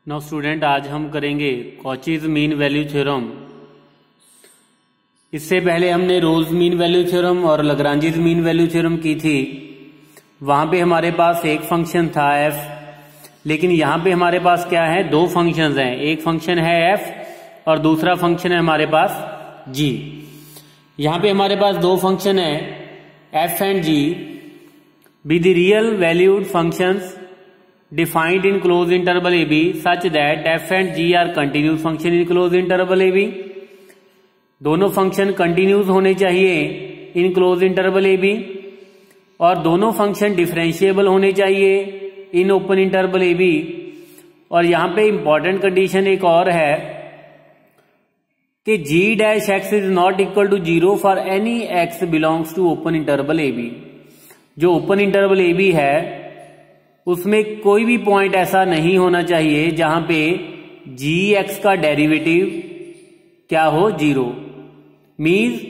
Now student, आज हम करेंगे कॉचीज मीन वैल्यू थ्योरम। इससे पहले हमने रोल्स मीन वैल्यू थ्योरम और लग्रांजीज मीन वैल्यू थ्योरम की थी। वहां पे हमारे पास एक फंक्शन था f, लेकिन यहां पे हमारे पास क्या है, दो फंक्शंस हैं। एक फंक्शन है f और दूसरा फंक्शन है हमारे पास g। यहां पे हमारे पास दो फंक्शन है f and g with the real valued functions defined in closed interval ab such that f and g are continuous function in closed interval ab। दोनों फंक्शन कंटिन्यूस होने चाहिए in close interval A b, और दोनों function differentiable होने चाहिए in open interval A b. और यहां पे इंपॉर्टेंट कंडीशन एक और है कि g dash x is not equal to 0 for any x belongs to open interval A b. जो ओपन इंटरवल ए बी है उसमें कोई भी पॉइंट ऐसा नहीं होना चाहिए जहां पे जी एक्स का डेरिवेटिव क्या हो, 0। मीन्स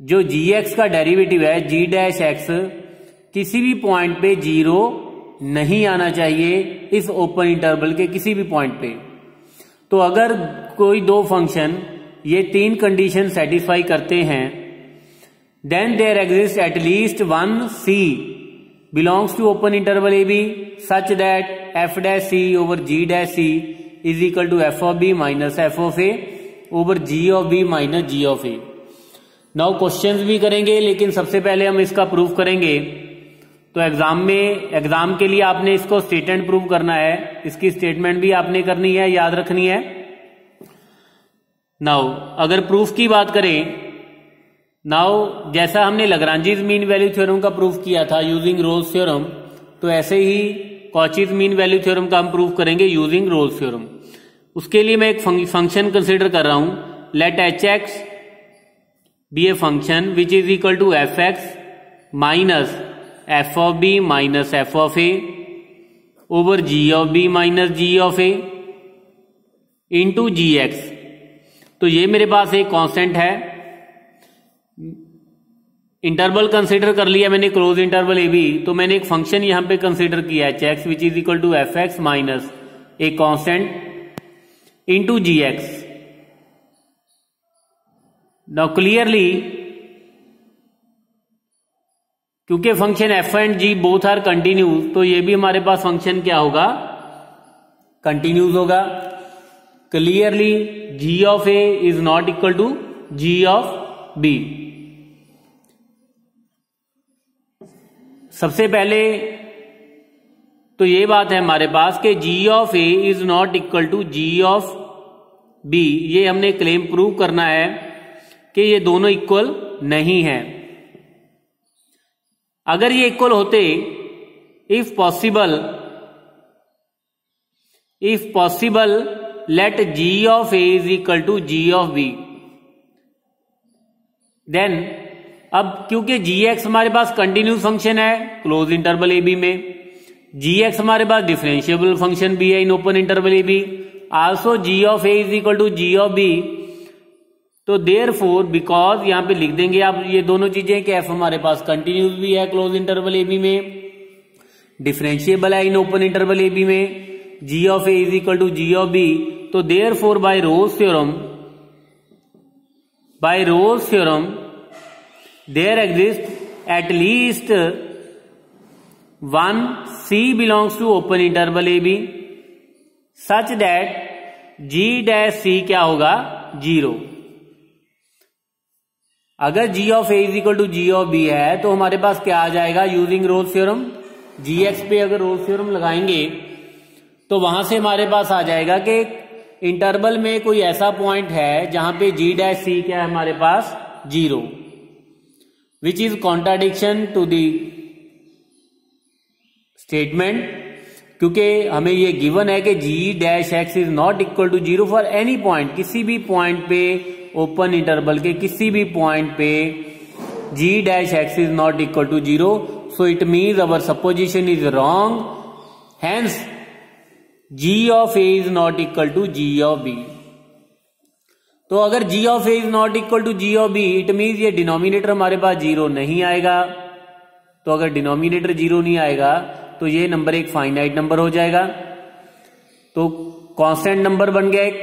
जो जी एक्स का डेरिवेटिव है जी डैश एक्स किसी भी पॉइंट पे 0 नहीं आना चाहिए इस ओपन इंटरवल के किसी भी पॉइंट पे। तो अगर कोई दो फंक्शन ये तीन कंडीशन सेटिस्फाई करते हैं, then there exist at least one c belongs to open interval AB such that f dash c over g dash c is equal to f of b minus f of a over g of b minus g of a। Now questions भी करेंगे, लेकिन सबसे पहले हम इसका proof करेंगे। तो exam के लिए आपने इसको स्टेटमेंट प्रूव करना है, इसकी स्टेटमेंट भी आपने करनी है, याद रखनी है। नाउ अगर प्रूफ की बात करें, नाउ जैसा हमने लग्रांजीज मीन वैल्यू थ्योरम का प्रूफ किया था यूजिंग रोल्स थ्योरम, तो ऐसे ही कॉचीज मीन वैल्यू थ्योरम का हम प्रूफ करेंगे यूजिंग रोल्स थ्योरम। उसके लिए मैं एक फंक्शन कंसीडर कर रहा हूं। Let h x be a function which is equal to f x minus F of B minus F of A over ji of B minus ji of A into g x. तो ये मेरे पास एक constant है। Interval consider कर लिया मैंने close interval ए B, तो मैंने एक फंक्शन यहां पे कंसीडर किया h x which is equal to f x minus एक constant into g x. Now clearly क्योंकि function f and ji both are continuous, तो ये भी हमारे पास फंक्शन क्या होगा, कंटिन्यूस होगा। Clearly g of A is not equal to ji of b. सबसे पहले तो ये बात है हमारे पास कि g of a is not equal to g of b। ये हमने क्लेम प्रूव करना है कि ये दोनों इक्वल नहीं है। अगर ये इक्वल होते, if possible let g of a is equal to g of b, then अब क्योंकि जी एक्स हमारे पास कंटिन्यूस फंक्शन है क्लोज इंटरवल ए बी में, जी एक्स हमारे पास डिफरेंशिएबल फंक्शन भी है in open interval A b, also g of A is equal to ji of B. तो देयरफॉर बिकॉज यहां पे लिख देंगे आप ये दोनों चीजें कि एफ हमारे पास कंटिन्यूस भी है क्लोज इंटरवल ए बी में, डिफरेंशिएबल है in open interval A B में, G of A is equal to ji of B. तो therefore by Rolle's theorem there exists at least one c belongs to open interval ab such that g dash c क्या होगा, 0। अगर g of a is equal to g of b है तो हमारे पास क्या आ जाएगा, using Rolle's theorem g x पे अगर रोल्स थ्योरम लगाएंगे तो वहां से हमारे पास आ जाएगा कि इंटरवल में कोई ऐसा पॉइंट है जहां पे g डैश c क्या है हमारे पास, 0, which is contradiction to the statement, क्योंकि हमें ये गिवन है कि g dash x is not equal to 0 for any point, किसी भी पॉइंट पे ओपन इंटरवल के किसी भी पॉइंट पे g dash x is not equal to 0। So it means our supposition is wrong, hence g of a is not equal to g of b। तो अगर g of a is not equal to g of b, it means ये denominator हमारे पास 0 नहीं आएगा। तो अगर denominator 0 नहीं आएगा तो ये नंबर एक फाइनाइट नंबर हो जाएगा। तो कांस्टेंट नंबर बन गया एक,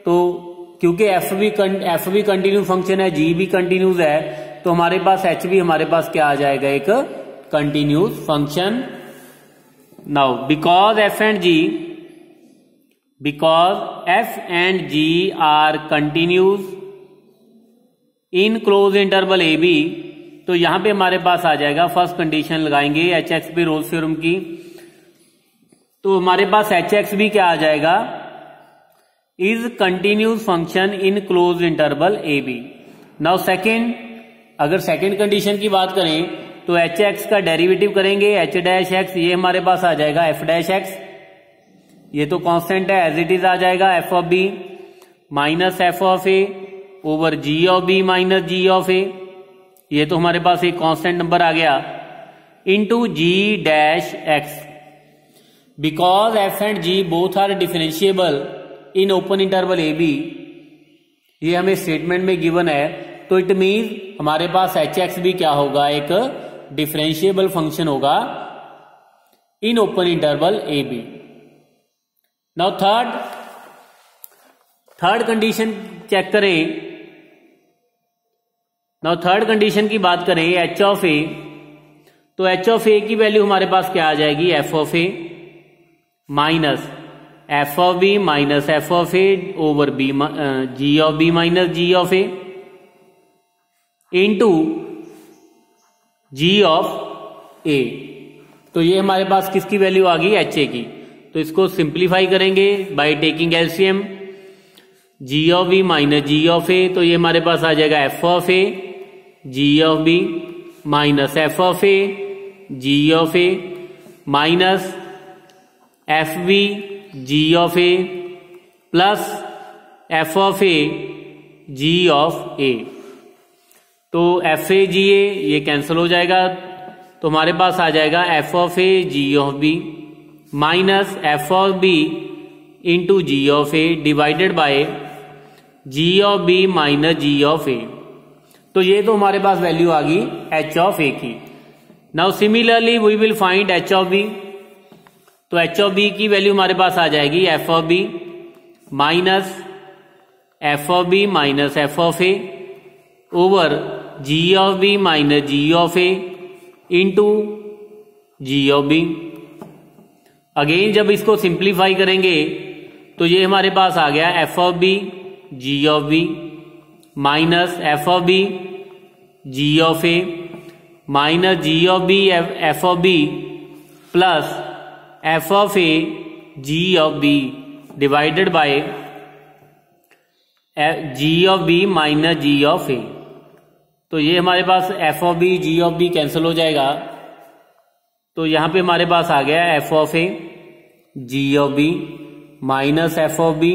तो क्योंकि एफ भी कंटिन्यूस फंक्शन है, जी भी कंटिन्यूस है, तो हमारे पास एच भी हमारे पास क्या आ जाएगा, एक continuous function. Now because F and G are continuous in close interval A B, तो यहां पे हमारे पास आ जाएगा, फर्स्ट कंडीशन लगाएंगे एच एक्स पे रोल्स थ्योरम की, तो हमारे पास एच एक्स भी क्या आ जाएगा, is continuous function in close interval A B. Now second, अगर सेकेंड कंडीशन की बात करें तो एच एक्स का डेरिवेटिव करेंगे, एच डैश एक्स, ये हमारे पास आ जाएगा एफ डैश एक्स, ये तो कांस्टेंट है एज इट इज आ जाएगा, F of B minus F of A over ji of B minus ji of A, ये तो हमारे पास एक कांस्टेंट नंबर आ गया, into G dash X. Because F and ji both are differentiable in open interval A B, ये हमें statement में गिवन है, तो इट मीन हमारे पास एच एक्स भी क्या होगा, एक डिफरेंशिएबल फंक्शन होगा in open interval A B. Now third condition check करें। नाउ थर्ड कंडीशन की बात करें एच ऑफ ए, तो एच ऑफ ए की वैल्यू हमारे पास क्या आ जाएगी, F of A minus F of B minus F of A over B G of B minus ji of A into G of A, तो ये हमारे पास किसकी वैल्यू आ गई, एच ए की। तो इसको सिंप्लीफाई करेंगे by taking LCM, G of B minus ji of A, तो ये हमारे पास आ जाएगा F of A G of B minus F of A G of A minus F B G of A plus F of A G of A, तो F ए जी ए ये cancel हो जाएगा, तो हमारे पास आ जाएगा F of A G of B minus F of B into G of A divided by G of B minus ji of A, तो ये तो हमारे पास वैल्यू आ गई एच ऑफ ए की। Now similarly we will find H of B, तो H of B की value हमारे पास आ जाएगी F of B minus F of B minus F of A over ji of B minus ji of A into G of B. Again जब इसको simplify करेंगे तो ये हमारे पास आ गया F of B G of B minus F of B G of A minus ji of B F of B plus F of A G of B divided by G of B minus ji of A, तो ये हमारे पास F of B G of B cancel हो जाएगा, तो यहां पे हमारे पास आ गया F of A G of B minus F of B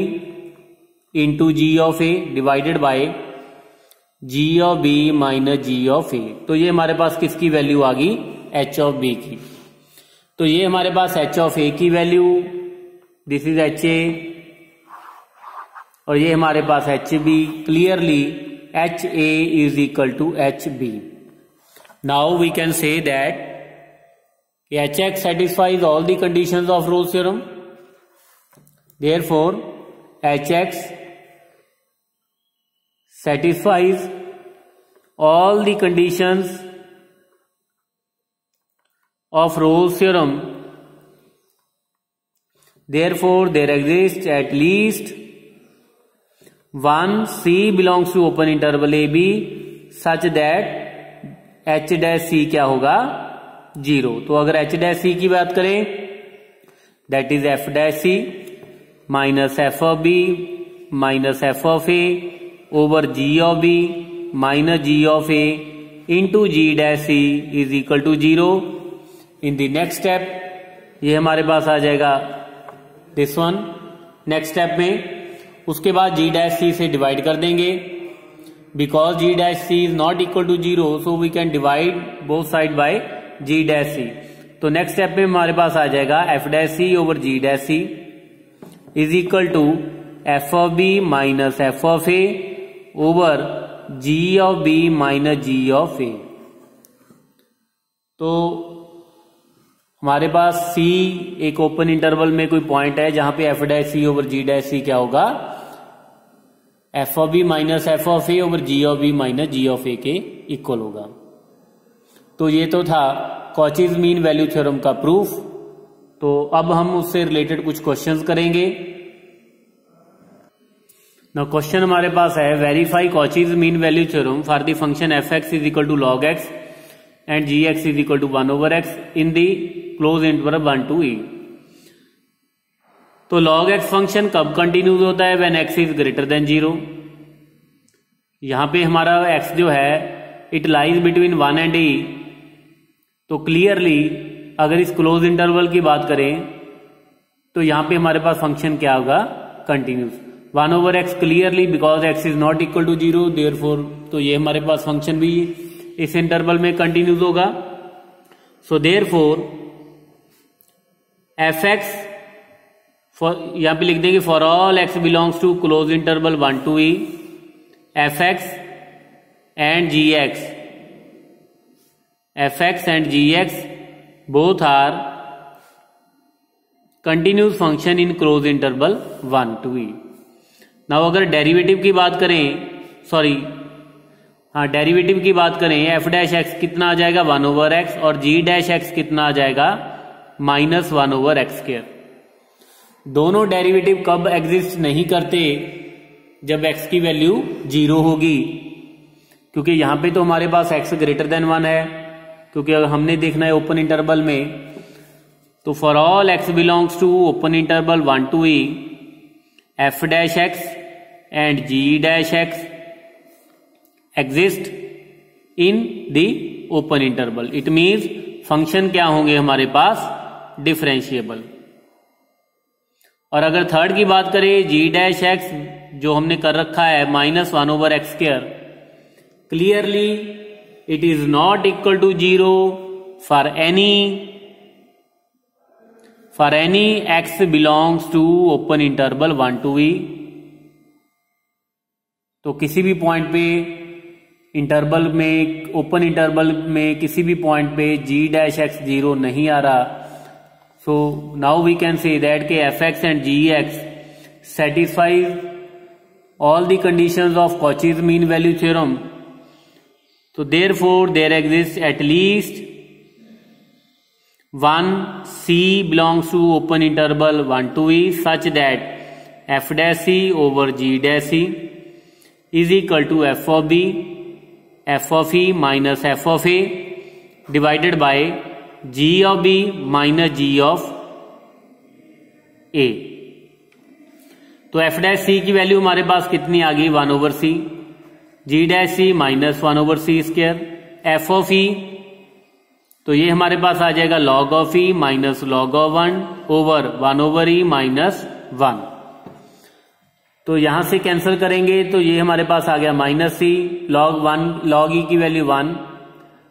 into G of A divided by G of B minus ji of A, तो ये हमारे पास किसकी वैल्यू आ गई, एच ऑफ बी की। तो ये हमारे पास एच ऑफ ए की value, this is H A, और ये हमारे पास H B, clearly H A is equal to H B. Now we can say that H X satisfies all the conditions of Rolle's theorem. Therefore, H X satisfies all the conditions of Rolle's theorem. Therefore, there exists at least one C belongs to open interval A B such that H dash C क्या होगा, 0। तो अगर H dash C की बात करें that is F dash C minus F of B minus F of A over ji of B minus ji of A into G dash C is equal to 0। In the next step ये हमारे पास आ जाएगा this one next step में। उसके बाद जी dash सी से divide कर देंगे, because G dash C is not equal to 0 so we can divide both side by G dash C. तो नेक्स्ट स्टेप में हमारे पास आ जाएगा F dash C over G dash C is equal to F of B minus F of A over ji of B minus ji of A. तो हमारे पास सी एक open interval में कोई पॉइंट है जहां पे F dash C over G dash C क्या होगा, F of B minus F of A over ji of B minus ji of A के इक्वल होगा। तो ये तो था कॉचीज मीन वैल्यू थ्योरम का प्रूफ। तो अब हम उससे रिलेटेड कुछ क्वेश्चंस करेंगे। ना क्वेश्चन हमारे पास है, verify Cauchy's mean value theorem for the function F X is equal to log X and G X is equal to 1 over X in the close interval 1 to e। तो log x function कब continues होता है, when x is greater than 0। यहां पे हमारा x जो है it lies between 1 and e। तो क्लियरली अगर इस क्लोज इंटरवल की बात करें तो यहां पे हमारे पास फंक्शन क्या होगा, continuous. 1 over x clearly because x is not equal to 0, therefore तो ये हमारे पास फंक्शन भी इस इंटरवल में कंटिन्यूस होगा। सो देयरफॉर एफ एक्स यहां पे लिख देंगे for all X belongs to close interval 1 to e, F X and G X, F X and G X both are continuous function in close interval 1 to e। Now अगर derivative की बात करें, derivative की बात करें, F dash x कितना आ जाएगा 1 over x और जी डैश एक्स कितना आ जाएगा माइनस 1 ओवर एक्स स्क्वायर। दोनों डेरिवेटिव कब एग्जिस्ट नहीं करते, जब x की वैल्यू 0 होगी, क्योंकि यहां पे तो हमारे पास x ग्रेटर देन 1 है, क्योंकि अगर हमने देखना है ओपन इंटरवल में, तो for all x belongs to open interval 1 to e, F dash X and G dash X exist in the open interval. It means function क्या होंगे हमारे पास, डिफरेंशिएबल। और अगर थर्ड की बात करें, जी डैश एक्स जो हमने कर रखा है minus 1 over X square, clearly it is not equal to 0 for any X belongs to open interval 1 to e। तो किसी भी पॉइंट पे इंटरवल में, ओपन इंटरवल में किसी भी पॉइंट पे जी डैश एक्स 0 नहीं आ रहा। So now we can say that के fx and gx satisfies all the conditions of Cauchy's mean value theorem. So therefore there exists at least one c belongs to open interval 1 to e such that f dash c over g dash c is equal to f of b, f of e minus f of a divided by g of b minus g of a। तो f dash c की value हमारे पास कितनी आ गई, 1 over c, g dash c minus 1 over c square, f of e तो ये हमारे पास आ जाएगा log of e minus log of 1 over 1 over e minus 1। तो यहां से कैंसिल करेंगे तो ये हमारे पास आ गया माइनस c, log e की value 1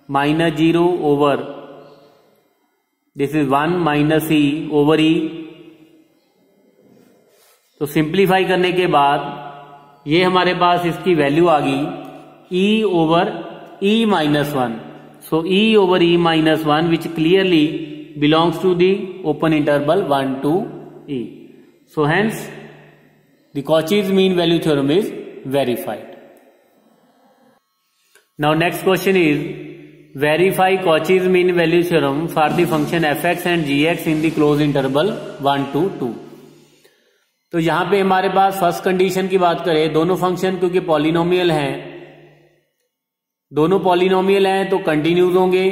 minus 0 over this is 1 minus E over E. तो सिंप्लीफाई करने के बाद ये हमारे पास इसकी वैल्यू आ गई E over E minus 1। So E over E minus 1 which clearly belongs to the open interval 1 to e। So hence the Cauchy's mean value theorem is verified. Now next question is verify Cauchy's mean value theorem for the function F X and G X in the close interval 1 to 2। तो यहां पे हमारे पास first condition की बात करें, दोनों function क्योंकि polynomial हैं, दोनों पॉलिनोमियल हैं तो कंटिन्यूज होंगे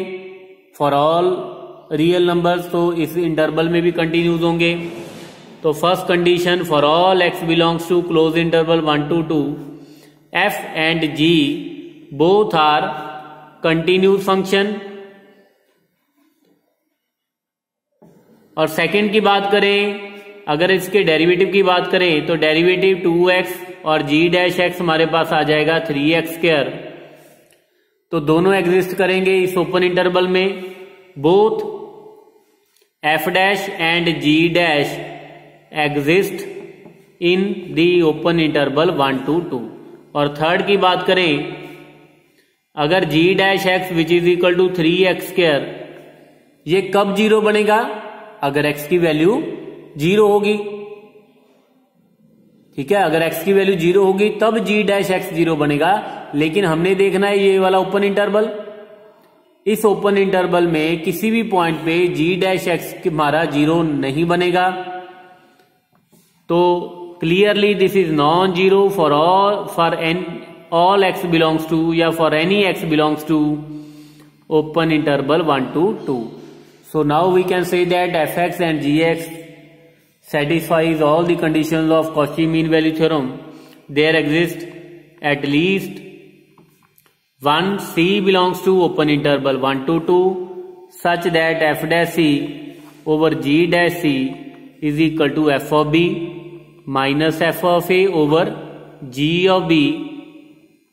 फॉर ऑल रियल नंबर्स, तो इस इंटरवल में भी कंटिन्यूज होंगे। तो first condition for all X belongs to close interval 1 to 2, F and ji both are continuous function. और सेकंड की बात करें, अगर इसके डेरिवेटिव की बात करें तो डेरिवेटिव 2x और g डैश x हमारे पास आ जाएगा 3x स्क्वायर। तो दोनों एग्जिस्ट करेंगे इस ओपन इंटरवल में, both f dash and g dash exist in the open interval 1 to 2। और थर्ड की बात करें, अगर g dash x which is equal to 3x square ये कब जीरो बनेगा? अगर x की वैल्यू जीरो होगी। ठीक है, अगर x की वैल्यू जीरो होगी तब g डैश x जीरो बनेगा। लेकिन हमने देखना है ये वाला ओपन इंटरवल, इस ओपन इंटरवल में किसी भी पॉइंट पे g डैश x हमारा जीरो नहीं बनेगा। तो clearly this is non zero for all x belongs to या for any x belongs to open interval 1 to 2. So now we can say that fx and gx satisfies all the conditions of Cauchy mean value theorem. There exists at least one c belongs to open interval 1 to 2 such that f dash c over g dash c is equal to f of b minus f of a over g of b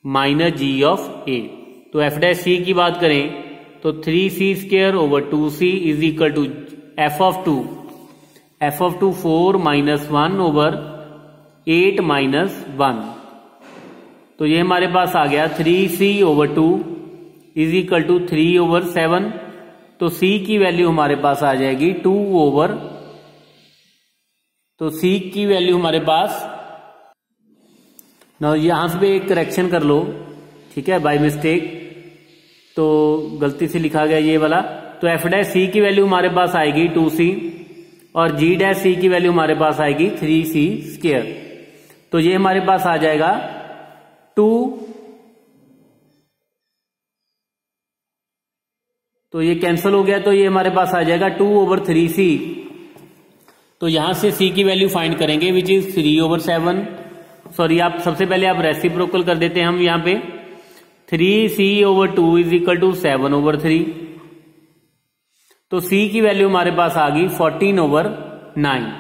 minus g of a. तो f dash c की बात करें तो 3c square over 2c is equal to f of 2 4 minus 1 over 8 minus 1। तो ये हमारे पास आ गया 3c over 2 is equal to 3 over 7। तो c की वैल्यू हमारे पास आ जाएगी 2 ओवर, तो c की वैल्यू हमारे पास ना, यहां से एक करेक्शन कर लो, ठीक है, बाय मिस्टेक तो गलती से लिखा गया ये वाला। तो एफ डैश सी की वैल्यू हमारे पास आएगी 2c और जी डैश सी की वैल्यू हमारे पास आएगी 3c स्क्वायर। तो ये हमारे पास आ जाएगा 2, तो ये कैंसिल हो गया, तो ये हमारे पास आ जाएगा 2 ओवर 3c। तो यहां से c की वैल्यू फाइंड करेंगे विच इज 3 ओवर 7। सॉरी, आप सबसे पहले आप रेसिप्रोकल कर देते हैं हम यहां पे 3c over 2 is equal to 7 over 3। तो c की वैल्यू हमारे पास आ गई 14 ओवर 9।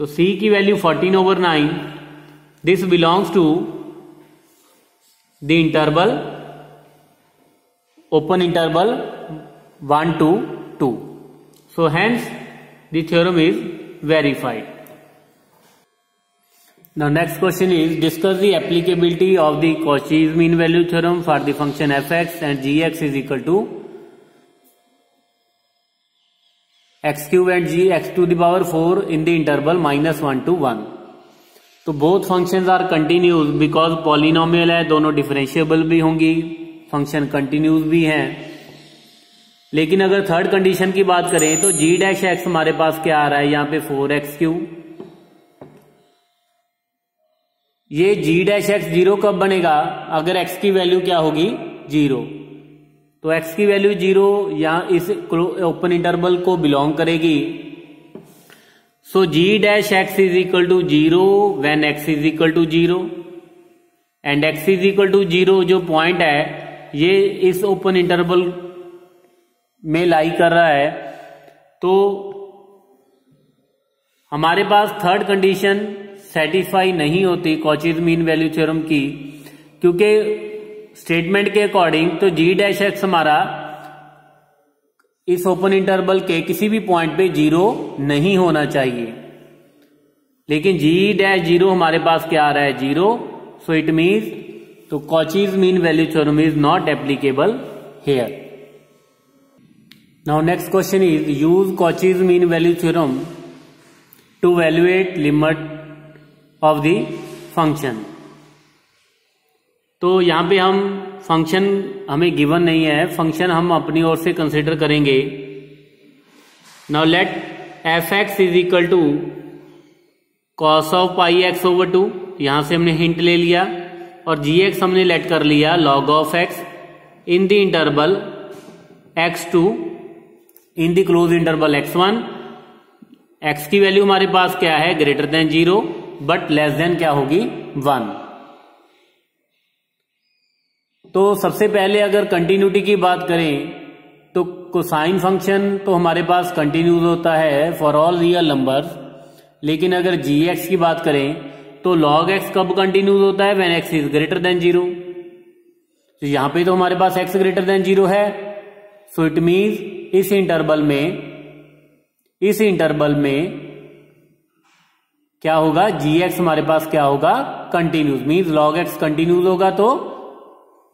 तो c की value 14 over 9, this belongs to the interval open interval 1 to 2। So hence the theorem is verified. Now next question is discuss the applicability of the Cauchy's mean value theorem for the function fx and gx is equal to x cube and gx to the power 4 in the interval -1 to 1। तो both functions are continuous because polynomial है, दोनों differentiable भी होंगी, function continuous भी हैं। लेकिन अगर third condition की बात करें तो g डैश x हमारे पास क्या आ रहा है यहाँ पे 4x क्यूब। ये g डैश x जीरो कब बनेगा? अगर x की वैल्यू क्या होगी? जीरो। तो x की वैल्यू जीरो यहां इस ओपन इंटरवल को बिलोंग करेगी। So g dash x is equal to zero when x is equal to zero and x is equal to zero जो पॉइंट है ये इस ओपन इंटरवल में लाई कर रहा है। तो हमारे पास थर्ड कंडीशन सेटिस्फाई नहीं होती कॉचीज मीन वैल्यू थ्योरम की, क्योंकि स्टेटमेंट के अकॉर्डिंग तो g डैश x हमारा इस ओपन इंटरवल के किसी भी पॉइंट पे जीरो नहीं होना चाहिए। लेकिन g डैश जीरो हमारे पास क्या आ रहा है? जीरो। सो इट मीन्स तो Cauchy's mean value theorem is not applicable here. Now next question is use Cauchy's mean value theorem to evaluate limit of the function. तो यहां पे हम फंक्शन हमें गिवन नहीं है, फंक्शन हम अपनी ओर से कंसीडर करेंगे। Now let F X is equal to cos of pi X over 2, यहां से हमने हिंट ले लिया, और जी एक्स हमने लेट कर लिया log of x in the interval x2 in the close interval x1। x की वैल्यू हमारे पास क्या है? Greater than 0 but less than क्या होगी? 1। तो सबसे पहले अगर कंटिन्यूटी की बात करें तो कोसाइन फंक्शन तो हमारे पास कंटिन्यूस होता है फॉर ऑल रियल नंबर्स। लेकिन अगर gx की बात करें तो log x कब कंटिन्यूस होता है? When x is greater than 0। तो यहां पे तो हमारे पास x ग्रेटर देन 0 है। सो इट मीन्स इस इंटरवल में क्या होगा? gx हमारे पास क्या होगा? Continuous. Means log x continuous होगा तो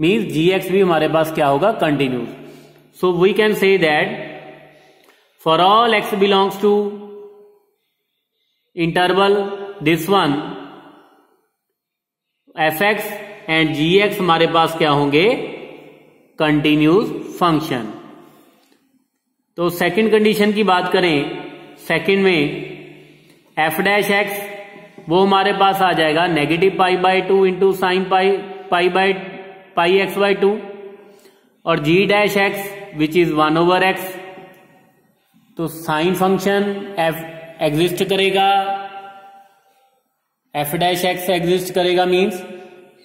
मीन्स gx भी हमारे पास क्या होगा? Continuous. So we can say that for all x belongs to interval this one f(x) and g(x) हमारे पास क्या होंगे, कंटिन्यूस फंक्शन। तो सेकंड कंडीशन की बात करें, सेकंड में f'(x) वो हमारे पास आ जाएगा -π/2 इंटू साइन πx/2 और g'(x) विच इज 1/x। तो साइन फंक्शन f एग्जिस्ट करेगा, f'(x) एग्जिस्ट करेगा मीन्स,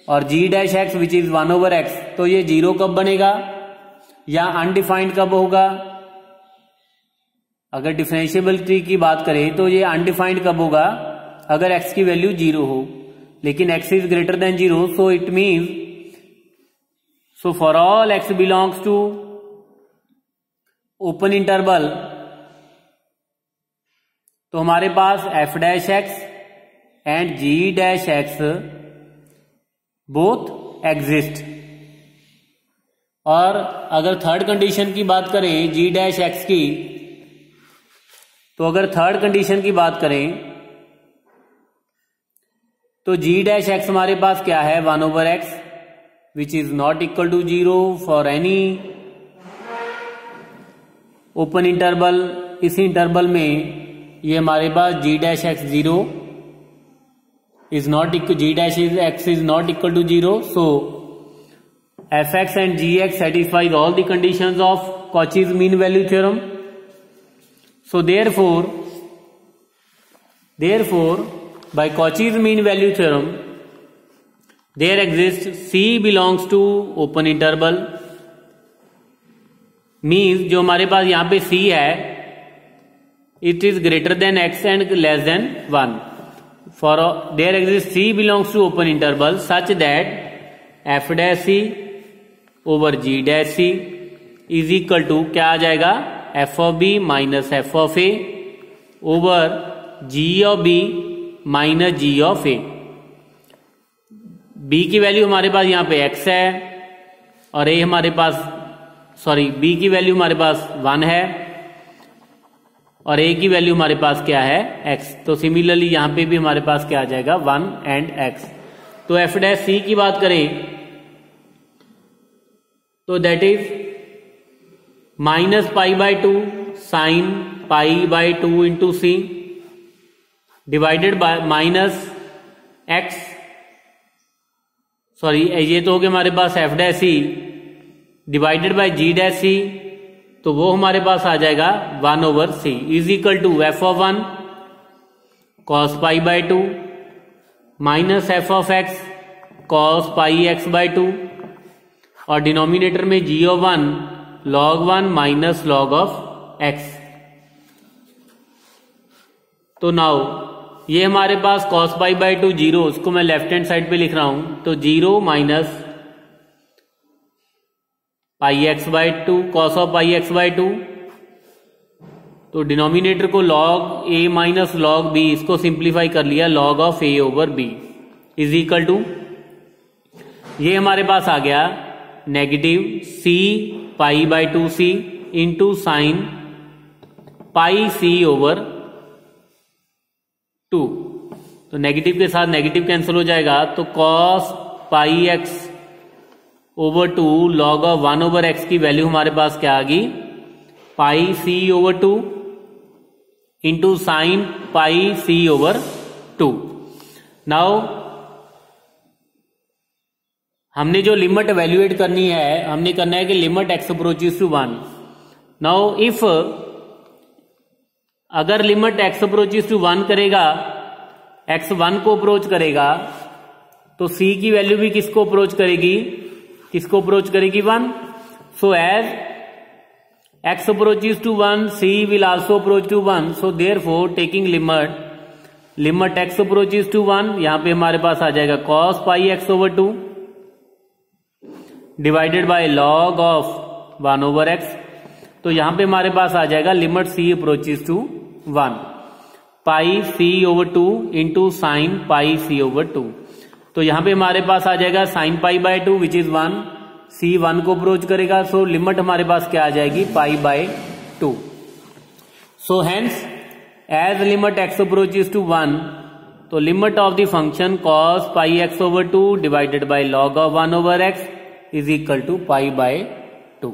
और g'(x) विच इज 1/x। तो ये 0 कब बनेगा या अनडिफाइंड कब होगा? अगर डिफरेंशिएबिलिटी की बात करें तो ये अनडिफाइंड कब होगा, अगर x की वैल्यू 0 हो, लेकिन x is greater than 0, so it means, so for all x belongs to open interval, तो हमारे पास f'(x) and g'(x) both exist. और अगर थर्ड कंडीशन की बात करें g'(x) की, तो अगर थर्ड कंडीशन की बात करें तो g'(x) हमारे पास क्या है, 1/x, which is not equal to 0 for any open interval. इस इंटरवल में ये हमारे पास g'(x) 0 is not equal, g'(x) is not equal to 0, so f(x) and g(x) satisfies all the conditions of Cauchy's mean value theorem. So therefore by Cauchy's mean value theorem there exists C belongs to open interval, means जो हमारे पास यहाँ पे C है, it is greater than x and less than 1. For there exists C belongs to open interval such that f'(c) over g'(c) is equal to क्या आ जाएगा, f of b minus f of a over g of b minus g of a। b की value हमारे पास यहाँ पे x है और a हमारे पास, सॉरी, b की वैल्यू हमारे पास 1 है और a की वैल्यू हमारे पास क्या है, x। तो सिमिलरली यहां पे भी हमारे पास क्या आ जाएगा, 1 एंड x। तो f'(c) की बात करें तो that is -π/2 sine π/2 into c divided by minus x, sorry ये तो हो गया हमारे पास f'(c) डिवाइडेड बाय g'(c), तो वो हमारे पास आ जाएगा 1/c is equal to f of 1 cos π/2 minus f of x cos πx/2 और डिनोमिनेटर में g of 1 log 1 minus log of x। तो नाउ ये हमारे पास cos π/2 0, उसको मैं लेफ्ट हैंड साइड पे लिख रहा हूं, तो 0 minus πx/2 cos of πx/2, तो डिनोमिनेटर को log a minus log b, इसको सिंप्लीफाई कर लिया, log of a over b is equal to, ये हमारे पास आ गया negative c π/2c into sine πc over 2। तो नेगेटिव के साथ नेगेटिव कैंसिल हो जाएगा, तो cos πx over 2 log of 1/x की वैल्यू हमारे पास क्या आ गई, πc over 2 into sine πc over 2। Now हमने जो लिमिट एवेल्युएट करनी है, हमने करना है कि limit x approaches to 1। Now if अगर लिमिट x अप्रोचेस टू 1 करेगा, x 1 को अप्रोच करेगा, तो c की वैल्यू भी किसको अप्रोच करेगी, किसको अप्रोच करेगी, 1। So as x approaches to 1, c will also approach to 1, so therefore taking limit x approaches to 1, यहां पे हमारे पास आ जाएगा cos πx over 2 divided by log of 1/x। तो यहां पे हमारे पास आ जाएगा limit c approaches to 1 pi c over 2 into sine pi c over 2। तो यहां पे हमारे पास आ जाएगा साइन π/2 विच इज 1, c 1 को अप्रोच करेगा, सो लिमिट हमारे पास क्या आ जाएगी, π/2। So hence as limit x approaches to 1, तो limit of the function cos pi x over 2 divided by log of 1 over x is equal to pi by 2।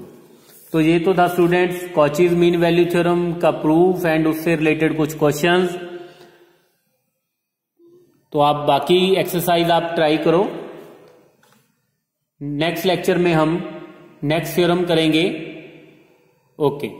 तो ये तो था students Cauchy's mean value theorem का proof and उससे related कुछ questions. तो आप बाकी एक्सरसाइज आप ट्राई करो। नेक्स्ट लेक्चर में हम नेक्स्ट थ्योरम करेंगे। ओके।